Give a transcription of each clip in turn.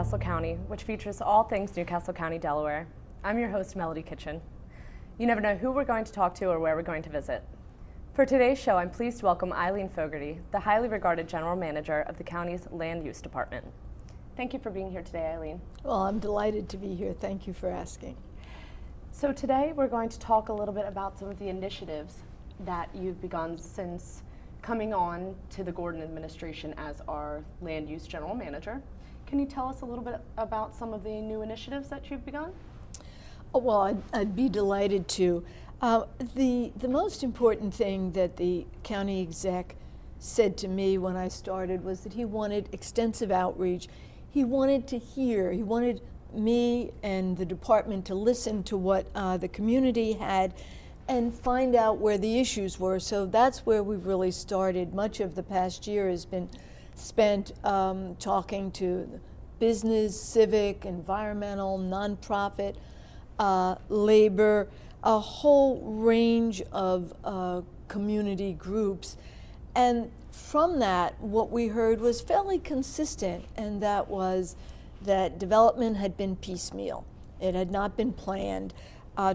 Newcastle County, which features all things Newcastle County, Delaware. I'm your host, Melody Kitchen. You never know who we're going to talk to or where we're going to visit. For today's show, I'm pleased to welcome Eileen Fogarty, the highly regarded General Manager of the county's Land Use Department. Thank you for being here today, Eileen. Well, I'm delighted to be here. Thank you for asking. So today we're going to talk a little bit about some of the initiatives that you've begun since coming on to the Gordon administration as our Land Use General Manager. Can you tell us a little bit about some of the new initiatives that you've begun? Oh, well, I'd be delighted to. The most important thing that the county exec said to me when I started was that he wanted extensive outreach. He wanted to hear, he wanted me and the department to listen to what the community had and find out where the issues were. So that's where we've really started. Much of the past year has been spent talking to business, civic, environmental, nonprofit, labor, a whole range of community groups. And from that, what we heard was fairly consistent, and that was that development had been piecemeal. It had not been planned.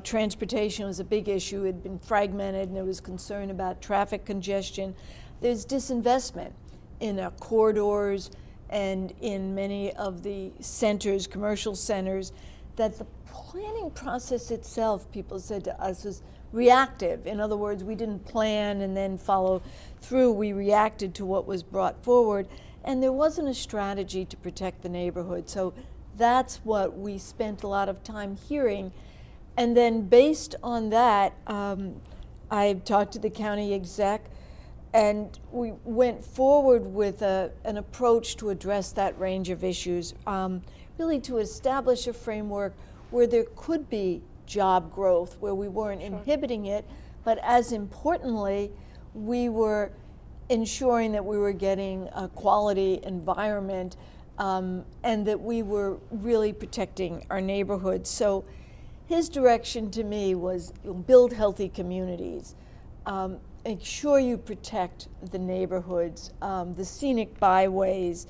Transportation was a big issue. It had been fragmented, and there was concern about traffic congestion. There's disinvestment in our corridors and in many of the centers, commercial centers, that the planning process itself, people said to us, was reactive. In other words, we didn't plan and then follow through. We reacted to what was brought forward, and there wasn't a strategy to protect the neighborhood. So that's what we spent a lot of time hearing. And then based on that, I talked to the county exec, and we went forward with an approach to address that range of issues, really to establish a framework where there could be job growth, where we weren't inhibiting it, but as importantly, we were ensuring that we were getting a quality environment and that we were really protecting our neighborhoods. So his direction to me was build healthy communities, make sure you protect the neighborhoods, the scenic byways,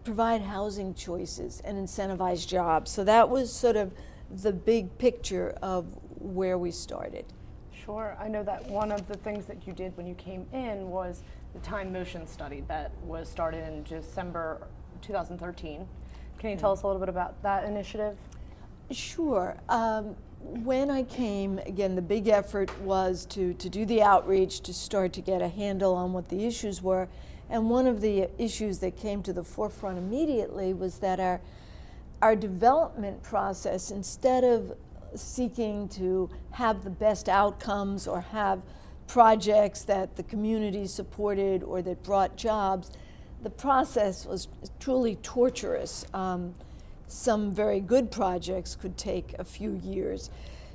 provide housing choices and incentivize jobs. So that was sort of the big picture of where we started. Sure. I know that one of the things that you did when you came in was the time motion study that was started in December 2013. Can you tell us a little bit about that initiative? Sure. When I came, again, the big effort was to do the outreach, to start to get a handle on what the issues were. And one of the issues that came to the forefront immediately was that our development process, instead of seeking to have the best outcomes or have projects that the community supported or that brought jobs, the process was truly torturous. Some very good projects could take a few years.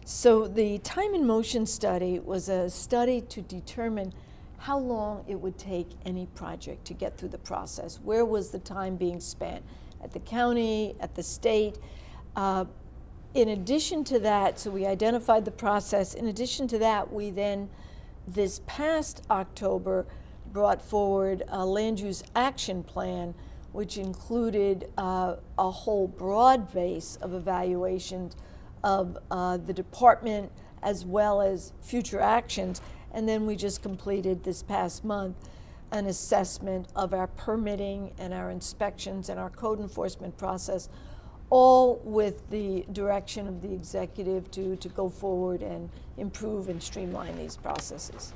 So the time and motion study was a study to determine how long it would take any project to get through the process. Where was the time being spent? At the county, at the state? In addition to that, so we identified the process. In addition to that, we then, this past October, brought forward a land use action plan, which included a whole broad base of evaluations of the department as well as future actions. And then we just completed this past month an assessment of our permitting and our inspections and our code enforcement process, all with the direction of the executive to go forward and improve and streamline these processes.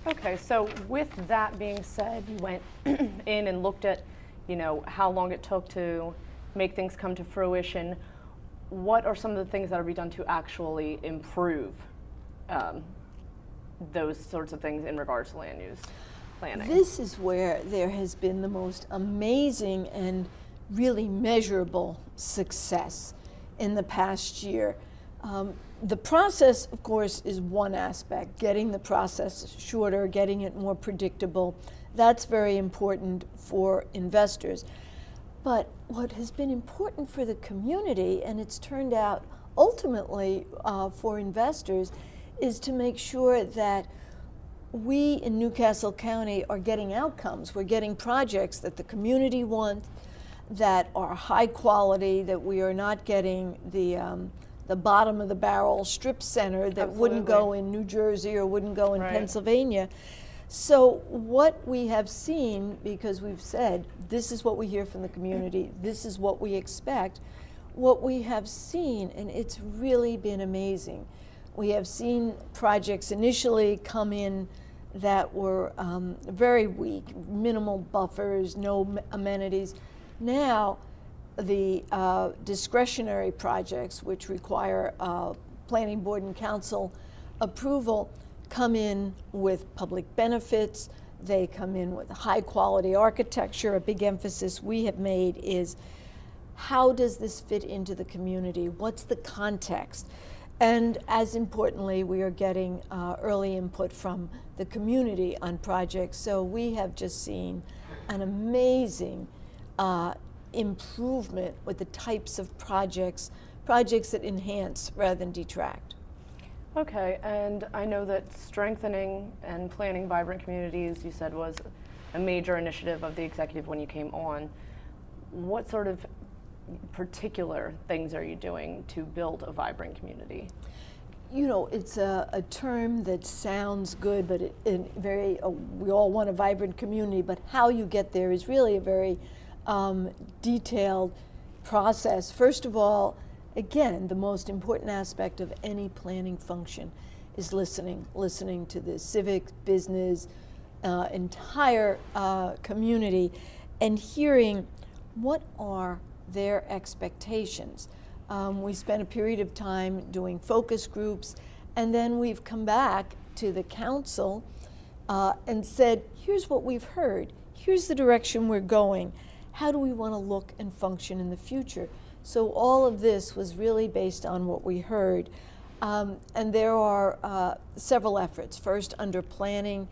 Okay, so with that being said, you went in and looked at, how long it took to make things come to fruition. What are some of the things that are being done to actually improve those sorts of things in regards to land use planning? This is where there has been the most amazing and really measurable success in the past year. The process, of course, is one aspect, getting the process shorter, getting it more predictable. That's very important for investors. But what has been important for the community, and it's turned out ultimately for investors, is to make sure that we in Newcastle County are getting outcomes. We're getting projects that the community wants, that are high quality, that we are not getting the bottom of the barrel strip center that wouldn't go in New Jersey or wouldn't go in Pennsylvania. So what we have seen, because we've said, this is what we hear from the community, this is what we expect, what we have seen, and it's really been amazing. We have seen projects initially come in that were very weak, minimal buffers, no amenities. Now, the discretionary projects, which require planning board and council approval, come in with public benefits. They come in with high quality architecture. A big emphasis we have made is, how does this fit into the community? What's the context? And as importantly, we are getting early input from the community on projects. So we have just seen an amazing improvement with the types of projects that enhance rather than detract. Okay, and I know that strengthening and planning vibrant communities, you said, was a major initiative of the executive when you came on. What sort of particular things are you doing to build a vibrant community? You know, it's a term that sounds good, but we all want a vibrant community, but how you get there is really a very detailed process. First of all, again, the most important aspect of any planning function is listening to the civic, business, entire community, and hearing what are their expectations. We spent a period of time doing focus groups, and then we've come back to the council and said, here's what we've heard, here's the direction we're going, how do we want to look and function in the future? So all of this was really based on what we heard. And there are several efforts. First, under planning,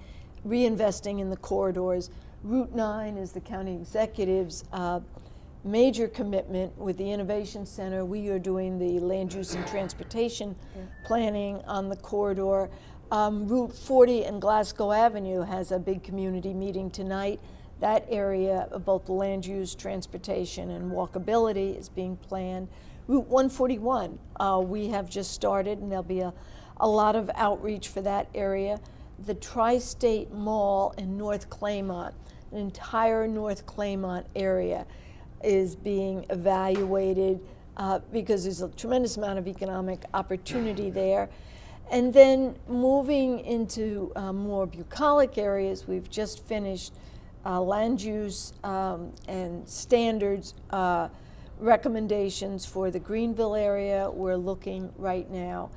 reinvesting in the corridors. Route 9 is the county executive's major commitment with the Innovation Center. We are doing the land use and transportation planning on the corridor. Route 40 and Glasgow Avenue has a big community meeting tonight. That area of both the land use, transportation, and walkability is being planned. Route 141, we have just started, and there'll be a lot of outreach for that area. The Tri-State Mall in North Claymont, an entire North Claymont area, is being evaluated because there's a tremendous amount of economic opportunity there. And then moving into more bucolic areas, we've just finished land use and standards recommendations for the Greenville area. We're looking right now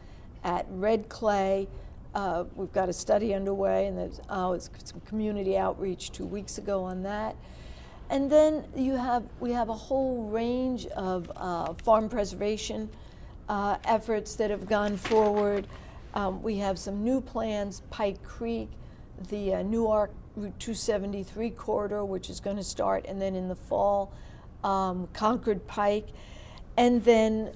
at red clay. We've got a study underway, and there's some community outreach 2 weeks ago on that. And then we have a whole range of farm preservation efforts that have gone forward. We have some new plans, Pike Creek, the Newark Route 273 corridor, which is going to start, and then in the fall, Concord Pike, and then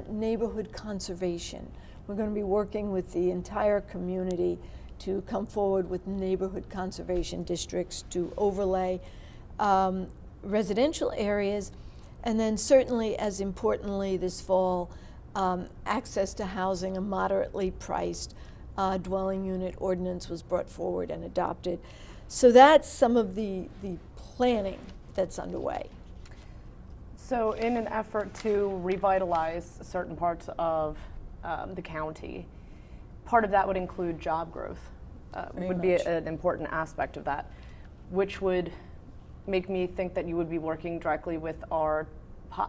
neighborhood conservation. We're going to be working with the entire community to come forward with neighborhood conservation districts to overlay residential areas, and then certainly, as importantly, this fall, access to housing. A moderately priced dwelling unit ordinance was brought forward and adopted. So that's some of the planning that's underway. So in an effort to revitalize certain parts of the county, part of that would include job growth, would be an important aspect of that, which would make me think that you would be working directly with our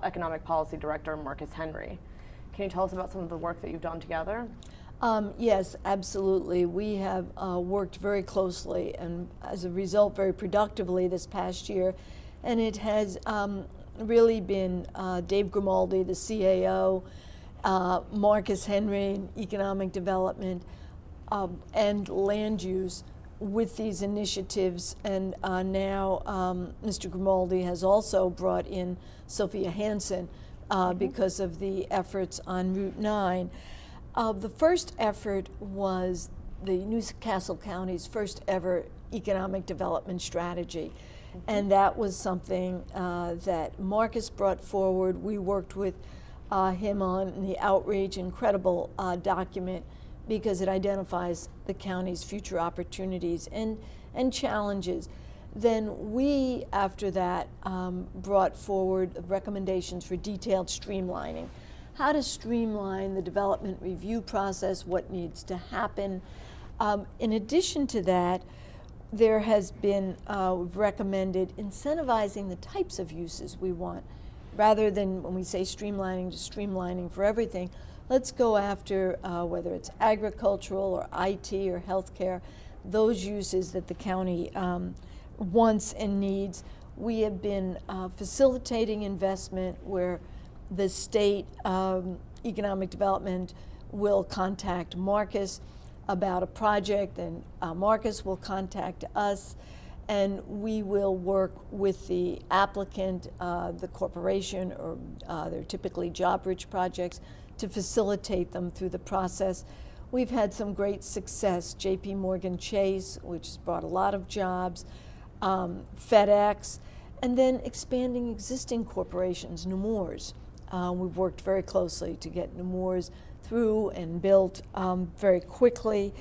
economic policy director, Marcus Henry. Can you tell us about some of the work that you've done together? Yes, absolutely. We have worked very closely and as a result very productively this past year, and it has really been Dave Grimaldi, the CAO, Marcus Henry in economic development, and land use with these initiatives. And now Mr. Grimaldi has also brought in Sophia Hansen because of the efforts on Route 9. The first effort was the Newcastle County's first ever economic development strategy. And that was something that Marcus brought forward. We worked with him on the Outreach, incredible document, because it identifies the county's future opportunities and challenges. Then we, after that, brought forward recommendations for detailed streamlining. How to streamline the development review process, what needs to happen. In addition to that, there has been recommended incentivizing the types of uses we want. Rather than when we say streamlining, just streamlining for everything, let's go after whether it's agricultural or IT or healthcare, those uses that the county wants and needs. We have been facilitating investment where the state economic development will contact Marcus about a project, and Marcus will contact us, and we will work with the applicant, the corporation, or they're typically job-rich projects, to facilitate them through the process. We've had some great success. JP Morgan Chase, which has brought a lot of jobs, FedEx, and then expanding existing corporations, Nemours. We've worked very closely to get Nemours through and built very quickly.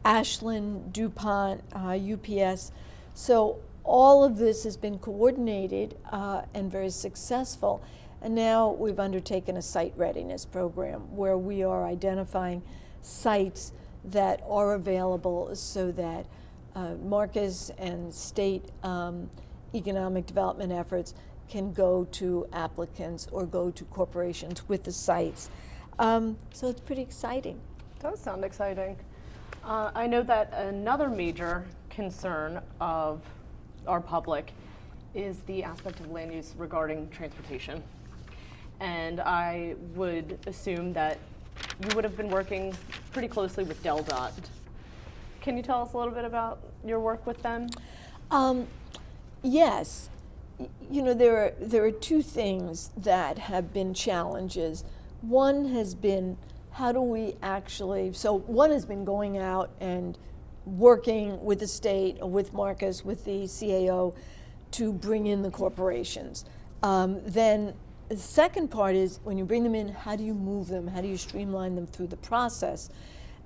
Ashland, DuPont, UPS. So all of this has been coordinated and very successful. And now we've undertaken a site readiness program where we are identifying sites that are available so that Marcus and state economic development efforts can go to applicants or go to corporations with the sites. So it's pretty exciting. It does sound exciting. I know that another major concern of our public is the aspect of land use regarding transportation. And I would assume that you would have been working pretty closely with DelDOT. Can you tell us a little bit about your work with them? Yes. You know, there are two things that have been challenges. One has been, how do we actually, so one has been going out and working with the state, or with Marcus, with the CAO, to bring in the corporations. Then the second part is, when you bring them in, how do you move them? How do you streamline them through the process?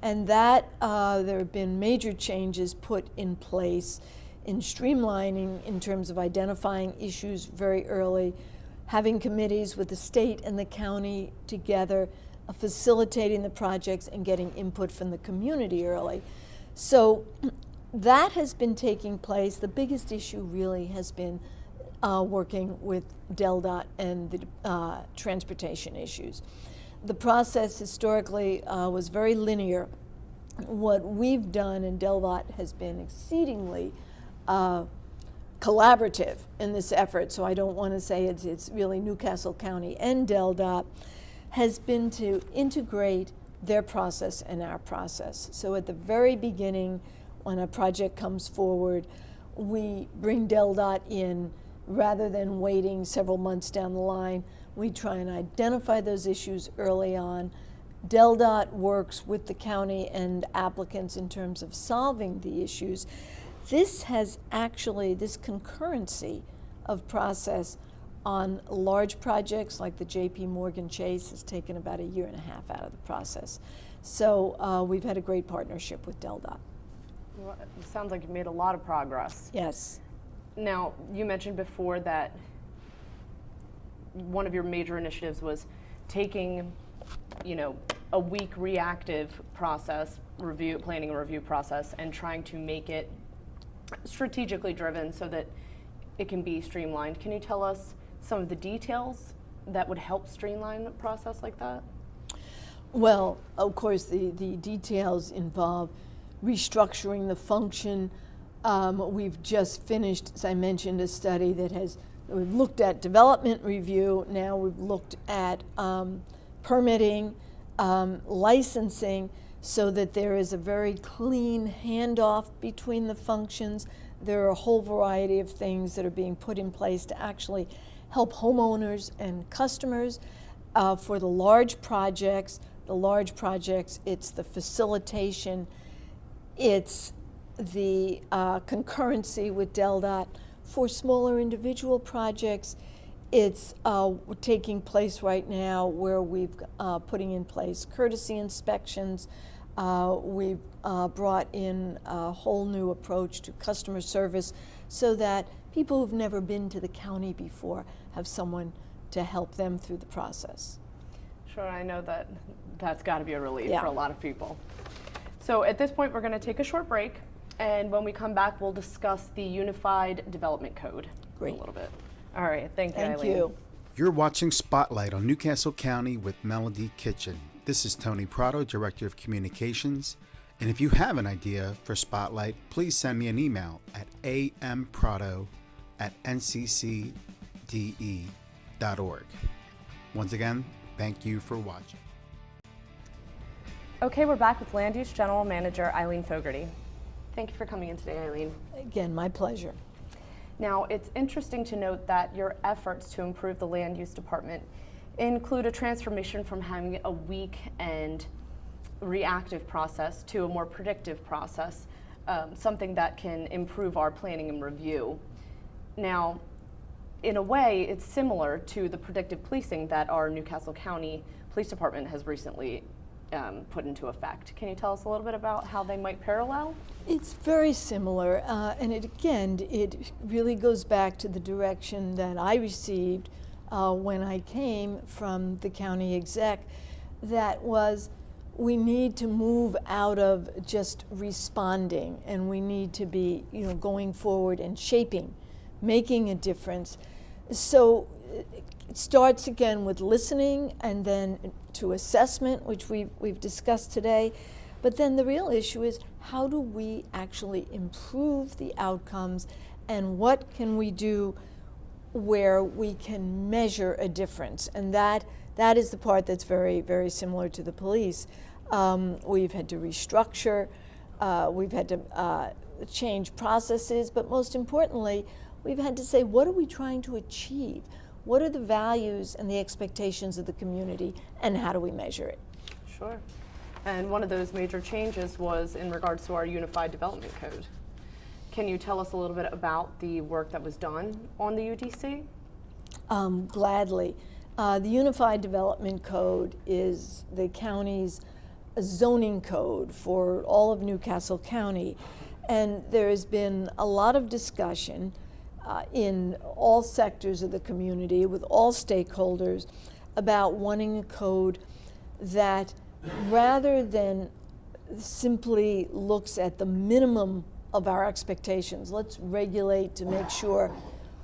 And that there have been major changes put in place in streamlining in terms of identifying issues very early, having committees with the state and the county together, facilitating the projects and getting input from the community early. So that has been taking place. The biggest issue really has been working with DelDOT and the transportation issues. The process historically was very linear. What we've done, and DelDOT has been exceedingly collaborative in this effort, so I don't want to say it's really Newcastle County and DelDOT, has been to integrate their process and our process. So at the very beginning, when a project comes forward, we bring DelDOT in rather than waiting several months down the line. We try and identify those issues early on. DelDOT works with the county and applicants in terms of solving the issues. This has actually, this concurrency of process on large projects like the JP Morgan Chase has taken about 1.5 years out of the process. So we've had a great partnership with DelDOT. Well, it sounds like you've made a lot of progress. Yes. Now, you mentioned before that one of your major initiatives was taking, you know, a weak reactive process, planning and review process, and trying to make it strategically driven so that it can be streamlined. Can you tell us some of the details that would help streamline a process like that? Well, of course, the details involve restructuring the function. We've just finished, as I mentioned, a study that we've looked at development review. Now we've looked at permitting, licensing, so that there is a very clean handoff between the functions. There are a whole variety of things that are being put in place to actually help homeowners and customers. For the large projects, it's the facilitation, it's the concurrency with DelDOT. For smaller individual projects, it's taking place right now where we've putting in place courtesy inspections. We've brought in a whole new approach to customer service so that people who've never been to the county before have someone to help them through the process. Sure, I know that that's got to be a relief Yeah. for a lot of people. So at this point, we're going to take a short break, and when we come back, we'll discuss the Unified Development Code Great. a little bit. All right, thank you, Thank Eileen. you. You're watching Spotlight on Newcastle County with Melody Kitchen. This is Tony Prado, Director of Communications. And if you have an idea for Spotlight, please send me an email at amprado@nccde.org. Once again, thank you for watching. Okay, we're back with Land Use General Manager Eileen Fogarty. Thank you for coming in today, Eileen. Again, my pleasure. Now, it's interesting to note that your efforts to improve the Land Use Department include a transformation from having a weak and reactive process to a more predictive process, something that can improve our planning and review. Now, in a way, it's similar to the predictive policing that our Newcastle County Police Department has recently put into effect. Can you tell us a little bit about how they might parallel? It's very similar, and it really goes back to the direction that I received when I came from the county exec. That was, we need to move out of just responding, and we need to be, going forward and shaping, making a difference. So it starts again with listening, and then to assessment, which we've discussed today. But then the real issue is, how do we actually improve the outcomes, and what can we do where we can measure a difference? And that is the part that's very, very similar to the police. We've had to restructure, we've had to change processes, but most importantly, we've had to say, what are we trying to achieve? What are the values and the expectations of the community, and how do we measure it? Sure. And one of those major changes was in regards to our Unified Development Code. Can you tell us a little bit about the work that was done on the UDC? Gladly. The Unified Development Code is the county's zoning code for all of Newcastle County, and there has been a lot of discussion in all sectors of the community with all stakeholders about wanting a code that, rather than simply looks at the minimum of our expectations, let's regulate to make sure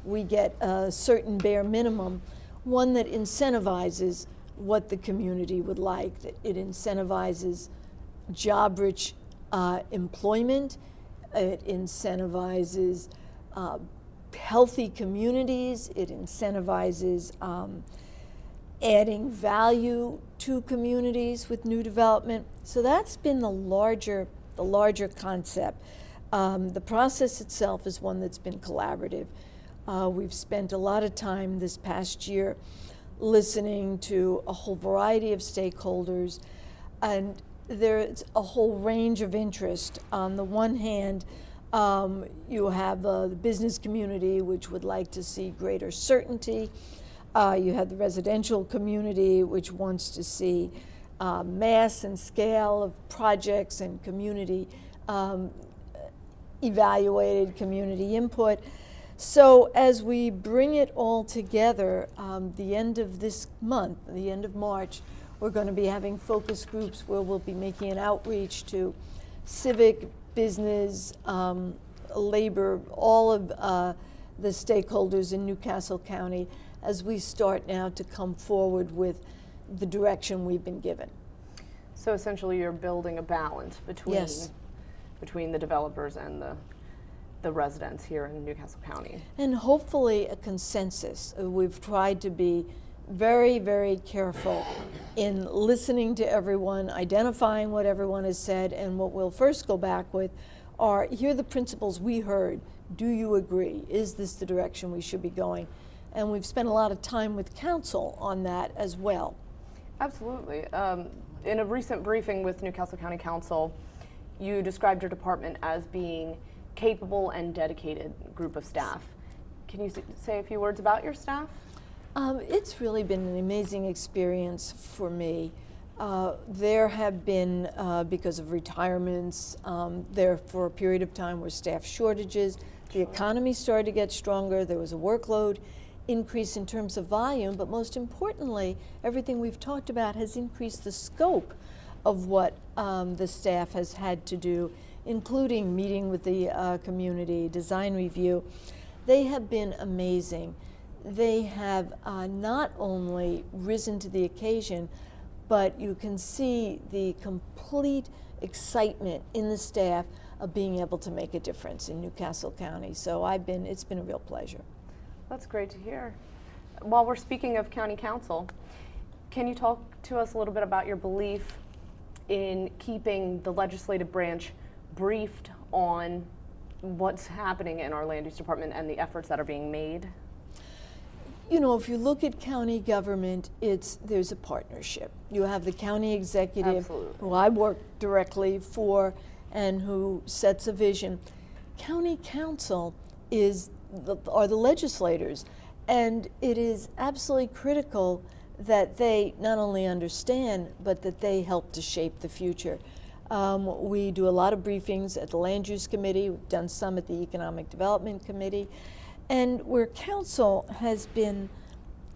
we get a certain bare minimum, one that incentivizes what the community would like, that it incentivizes job-rich employment, it incentivizes healthy communities, it incentivizes adding value to communities with new development. So that's been the larger concept. The process itself is one that's been collaborative. We've spent a lot of time this past year listening to a whole variety of stakeholders, and there's a whole range of interest. On the one hand, you have the business community, which would like to see greater certainty. You have the residential community, which wants to see mass and scale of projects and community evaluated, community input. So as we bring it all together, the end of this month, the end of March, we're going to be having focus groups where we'll be making an outreach to civic, business, labor, all of the stakeholders in Newcastle County, as we start now to come forward with the direction we've been given. So essentially you're building a balance between, Yes. between the developers and the residents here in Newcastle County. And hopefully a consensus. We've tried to be very, very careful in listening to everyone, identifying what everyone has said, and what we'll first go back with are, here are the principles we heard. Do you agree? Is this the direction we should be going? And we've spent a lot of time with council on that as well. Absolutely. In a recent briefing with Newcastle County Council, you described your department as being capable and dedicated group of staff. Can you say a few words about your staff? It's really been an amazing experience for me. There have been, because of retirements, there for a period of time were staff shortages. The economy started to get stronger. There was a workload increase in terms of volume, but most importantly, everything we've talked about has increased the scope of what the staff has had to do, including meeting with the community, design review. They have been amazing. They have not only risen to the occasion, but you can see the complete excitement in the staff of being able to make a difference in Newcastle County. So it's been a real pleasure. That's great to hear. While we're speaking of County Council, can you talk to us a little bit about your belief in keeping the legislative branch briefed on what's happening in our land use department and the efforts that are being made? You know, if you look at county government, there's a partnership. You have the county executive, Absolutely. who I work directly for and who sets a vision. County council are the legislators, and it is absolutely critical that they not only understand, but that they help to shape the future. We do a lot of briefings at the Land Use Committee. We've done some at the Economic Development Committee. And where council has been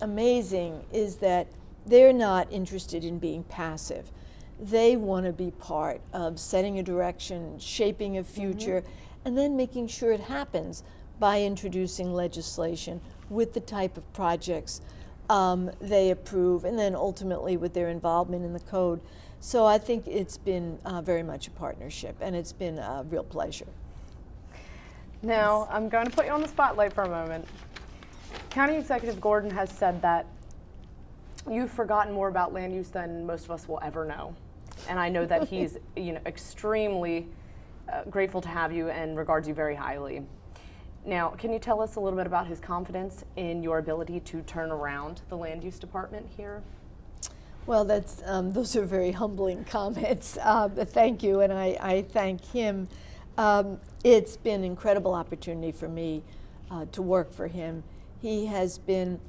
amazing is that they're not interested in being passive. They want to be part of setting a direction, shaping a future, and then making sure it happens by introducing legislation with the type of projects they approve, and then ultimately with their involvement in the code. So I think it's been very much a partnership, and it's been a real pleasure. Now, I'm going to put you on the spotlight for a moment. County Executive Gordon has said that you've forgotten more about land use than most of us will ever know. And I know that he's extremely grateful to have you and regards you very highly. Now, can you tell us a little bit about his confidence in your ability to turn around the land use department here? Well, those are very humbling comments. Thank you, and I thank him. It's been an incredible opportunity for me to work for him. He has been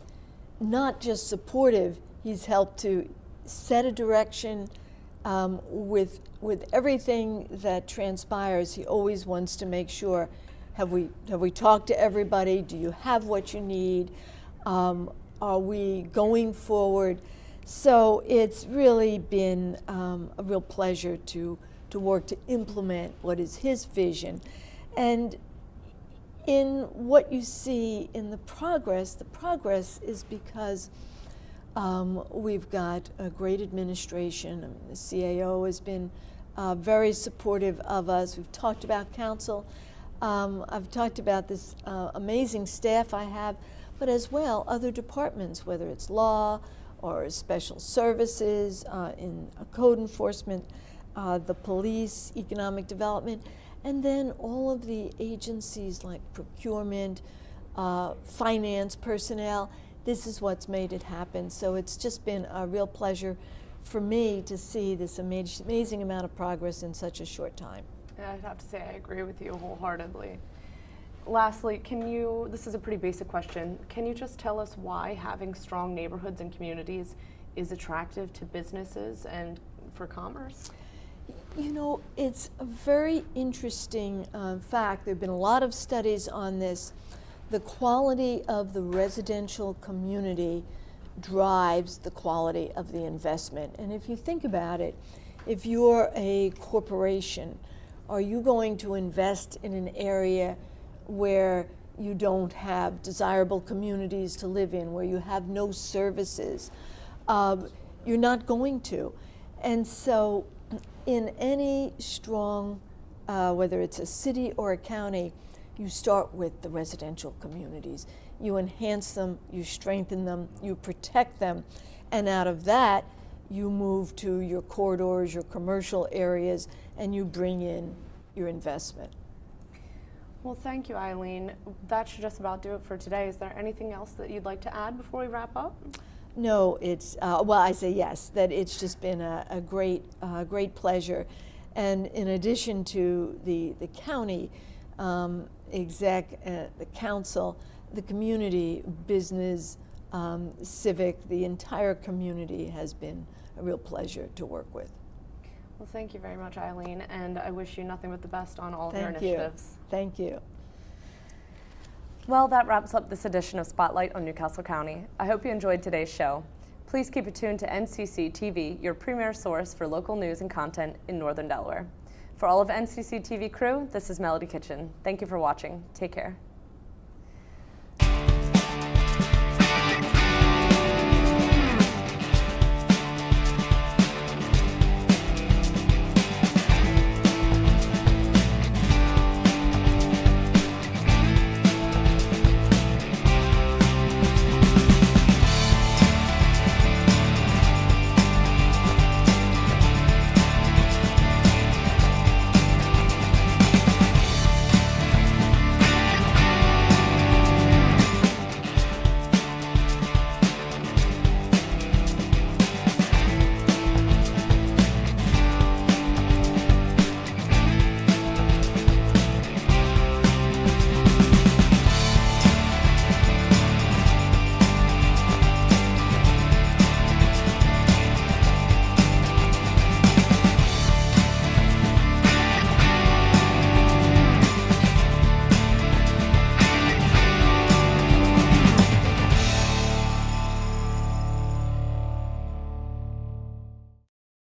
not just supportive, he's helped to set a direction with everything that transpires. He always wants to make sure, have we talked to everybody? Do you have what you need? Are we going forward? So it's really been a real pleasure to work to implement what is his vision. And in what you see in the progress is because we've got a great administration. I mean, the CAO has been very supportive of us. We've talked about council. I've talked about this amazing staff I have, but as well other departments, whether it's law or special services, in code enforcement, the police, economic development, and then all of the agencies like procurement, finance, personnel. This is what's made it happen. So it's just been a real pleasure for me to see this amazing amount of progress in such a short time. Yeah, I'd have to say I agree with you wholeheartedly. Lastly, this is a pretty basic question, can you just tell us why having strong neighborhoods and communities is attractive to businesses and for commerce? You know, it's a very interesting fact. There have been a lot of studies on this. The quality of the residential community drives the quality of the investment. And if you think about it, if you're a corporation, are you going to invest in an area where you don't have desirable communities to live in, where you have no services? You're not going to. And so in any strong, whether it's a city or a county, you start with the residential communities. You enhance them, you strengthen them, you protect them, and out of that, you move to your corridors, your commercial areas, and you bring in your investment. Well, thank you, Eileen. That should just about do it for today. Is there anything else that you'd like to add before we wrap up? No, it's, well, I say yes, that it's just been a great pleasure. And in addition to the county exec, the council, the community, business, civic, the entire community has been a real pleasure to work with. Well, thank you very much, Eileen, and I wish you nothing but the best on all of your initiatives. Thank you. Well, that wraps up this edition of Spotlight on Newcastle County. I hope you enjoyed today's show. Please keep it tuned to NCC TV, your premier source for local news and content in Northern Delaware. For all of NCC TV crew, this is Melody Kitchen. Thank you for watching. Take care.